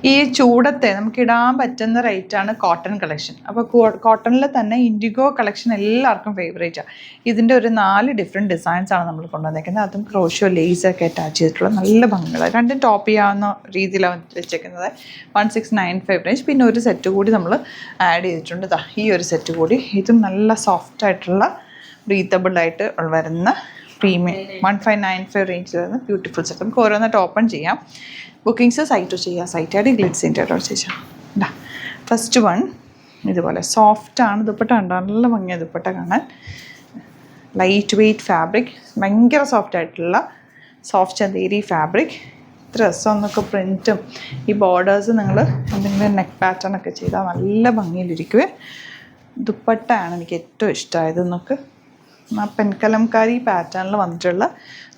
ഈ ചൂടത്തെ നമുക്ക് ഇടാൻ പറ്റുന്ന റേറ്റാണ് കോട്ടൺ കളക്ഷൻ. അപ്പോൾ കോട്ടണിൽ തന്നെ ഇൻഡിഗോ കളക്ഷൻ എല്ലാവർക്കും ഫേവറേറ്റാണ്. ഇതിൻ്റെ ഒരു 4 ഡിഫറെൻറ്റ് ഡിസൈൻസാണ് നമ്മൾ കൊണ്ടുവന്നേക്കുന്നത്. അതും ക്രോഷോ ലേസൊക്കെ അറ്റാച്ച് ചെയ്തിട്ടുള്ള നല്ല ഭംഗിയുള്ള രണ്ടും ടോപ്പ് ചെയ്യാവുന്ന രീതിയിലാണ് വെച്ചേക്കുന്നത്. 1695 റേഞ്ച്. പിന്നെ ഒരു സെറ്റ് കൂടി നമ്മൾ ആഡ് ചെയ്തിട്ടുണ്ട്. ഈ ഒരു സെറ്റ് കൂടി, ഇതും നല്ല സോഫ്റ്റ് ആയിട്ടുള്ള ബ്രീത്തബിൾ ആയിട്ട് വരുന്ന പ്രീമിയം 1595 റേഞ്ചിൽ വരുന്ന ബ്യൂട്ടിഫുൾ സെറ്റ്. നമുക്ക് ഓരോന്നായിട്ട് ഓപ്പൺ ചെയ്യാം. ബുക്കിങ്സ് സൈറ്റ് ചെയ്യാം. സൈറ്റ് ആയിട്ട് ഗ്ലിറ്റ്സിൻ്റെ ആയിട്ടോ ചേച്ചാ. ഫസ്റ്റ് വൺ ഇതുപോലെ സോഫ്റ്റാണ്. ദുപ്പട്ട കണ്ടോ, നല്ല ഭംഗിയാണ് ദുപ്പട്ട കാണാൻ. ലൈറ്റ് വെയ്റ്റ് ഫാബ്രിക്, ഭയങ്കര സോഫ്റ്റ് ആയിട്ടുള്ള സോഫ്റ്റ് ചന്തേരി ഫാബ്രിക്. ഡ്രസ്സൊന്നൊക്കെ പ്രിൻറ്റും ഈ ബോർഡേഴ്സ് നിങ്ങൾ എന്തെങ്കിലും നെക്ക് പാറ്റേൺ ഒക്കെ ചെയ്താൽ നല്ല ഭംഗിയിലിരിക്കുവേ. ദുപ്പട്ടയാണ് എനിക്ക് ഏറ്റവും ഇഷ്ടമായത്. നമുക്ക് പെൻകലംകാരി പാറ്റേണിൽ വന്നിട്ടുള്ള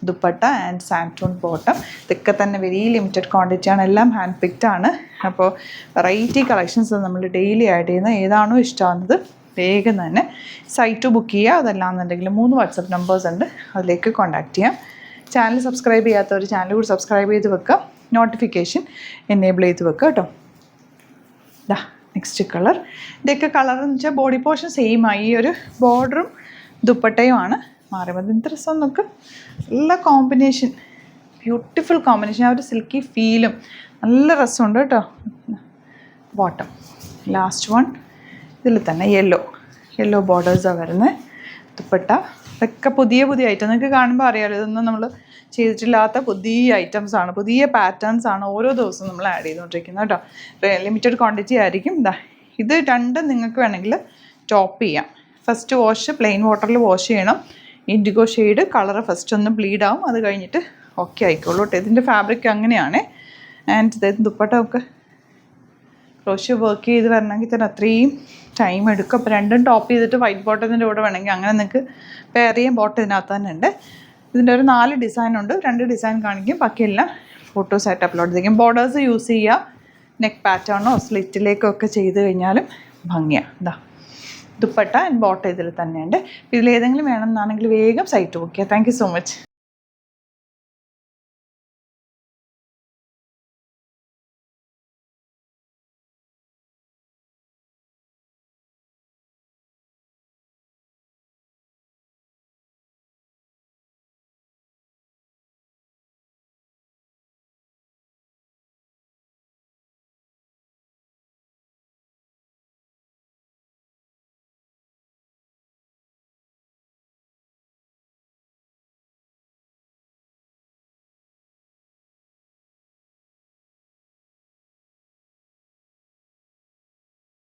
ദുപ്പട്ട ആൻഡ് സാൻറ്റൂൺ ബോട്ടം. ഇതൊക്കെ തന്നെ വെരി ലിമിറ്റഡ് ക്വാണ്ടിറ്റിയാണ്, എല്ലാം ഹാൻഡ് പിക്ഡ് ആണ്. അപ്പോൾ വെറൈറ്റി കളക്ഷൻസ് നമ്മൾ ഡെയിലി ആഡ് ചെയ്യുന്ന ഏതാണോ ഇഷ്ടമാകുന്നത് വേഗം തന്നെ സൈറ്റ് ബുക്ക് ചെയ്യുക. അതല്ലാന്നുണ്ടെങ്കിൽ 3 വാട്സപ്പ് നമ്പേഴ്സ് ഉണ്ട്, അതിലേക്ക് കോൺടാക്ട് ചെയ്യാം. ചാനൽ സബ്സ്ക്രൈബ് ചെയ്യാത്തവർ ചാനൽ കൂടി സബ്സ്ക്രൈബ് ചെയ്ത് വെക്കുക, നോട്ടിഫിക്കേഷൻ എനേബിൾ ചെയ്ത് വെക്കുക കേട്ടോ. Next colour. ഇതൊക്കെ കളർ എന്ന് വെച്ചാൽ ബോഡി പോർഷൻ സെയിം ആയി. ഈ ഒരു ബോർഡറും ദുപ്പട്ടയുമാണ് മാറുന്നത്. എന്ത് രസം നോക്ക്, നല്ല കോമ്പിനേഷൻ, ബ്യൂട്ടിഫുൾ കോമ്പിനേഷൻ. ആ ഒരു സിൽക്കി ഫീലും നല്ല രസമുണ്ട് കേട്ടോ. ബോട്ടം ലാസ്റ്റ് വൺ ഇതിൽ തന്നെ യെല്ലോ ബോർഡേഴ്സാണ് വരുന്നത്. ദുപ്പട്ട ഇതൊക്കെ പുതിയ ഐറ്റം, നിങ്ങൾക്ക് കാണുമ്പോൾ അറിയാമല്ലോ, ഇതൊന്നും നമ്മൾ ചെയ്തിട്ടില്ലാത്ത പുതിയ ഐറ്റംസാണ്, പുതിയ പാറ്റേൺസാണ് ഓരോ ദിവസവും നമ്മൾ ആഡ് ചെയ്തുകൊണ്ടിരിക്കുന്നത് കേട്ടോ. ലിമിറ്റഡ് ക്വാണ്ടിറ്റി ആയിരിക്കും. ഇത് രണ്ടും നിങ്ങൾക്ക് വേണമെങ്കിൽ ടോപ്പ് ചെയ്യാം. ഫസ്റ്റ് വാഷ് പ്ലെയിൻ വാട്ടറിൽ വാഷ് ചെയ്യണം. ഇൻഡിഗോ ഷെയ്ഡ് കളർ ഫസ്റ്റ് ഒന്ന് ബ്ലീഡ് ആവും, അത് കഴിഞ്ഞിട്ട് ഓക്കെ ആയിക്കോളൂ കേട്ടോ. ഇതിൻ്റെ ഫാബ്രിക് അങ്ങനെയാണ്. ആൻഡ് ഇത് ദുപ്പട്ട ഒക്കെ ക്രോഷ്യോ വർക്ക് ചെയ്ത് വരണമെങ്കിൽ തന്നെ അത്രയും ടൈം എടുക്കും. അപ്പോൾ രണ്ടും ടോപ്പ് ചെയ്തിട്ട് വൈറ്റ് ബോട്ടത്തിൻ്റെ കൂടെ വേണമെങ്കിൽ അങ്ങനെ നിങ്ങൾക്ക് പെയർ ചെയ്യാൻ ബോട്ടം ഇതിനകത്ത് തന്നെ ഉണ്ട്. ഇതിൻ്റെ ഒരു 4 ഡിസൈൻ ഉണ്ട്. 2 ഡിസൈൻ കാണിക്കും, ബാക്കിയെല്ലാം ഫോട്ടോസായിട്ട് അപ്ലോഡ് ചെയ്യും. ബോർഡേഴ്സ് യൂസ് ചെയ്യുക, നെക്ക് പാറ്റേണോ സ്ലിറ്റിലേക്കോ ഒക്കെ ചെയ്ത് കഴിഞ്ഞാലും ഭംഗിയാണ്. ദുപ്പട്ട ആൻഡ് ബോട്ടം ഇതിൽ തന്നെയുണ്ട്. ഇതിലേതെങ്കിലും വേണമെന്നാണെങ്കിൽ വേഗം സൈറ്റ് ബുക്ക് ചെയ്യുക. Thank you so much.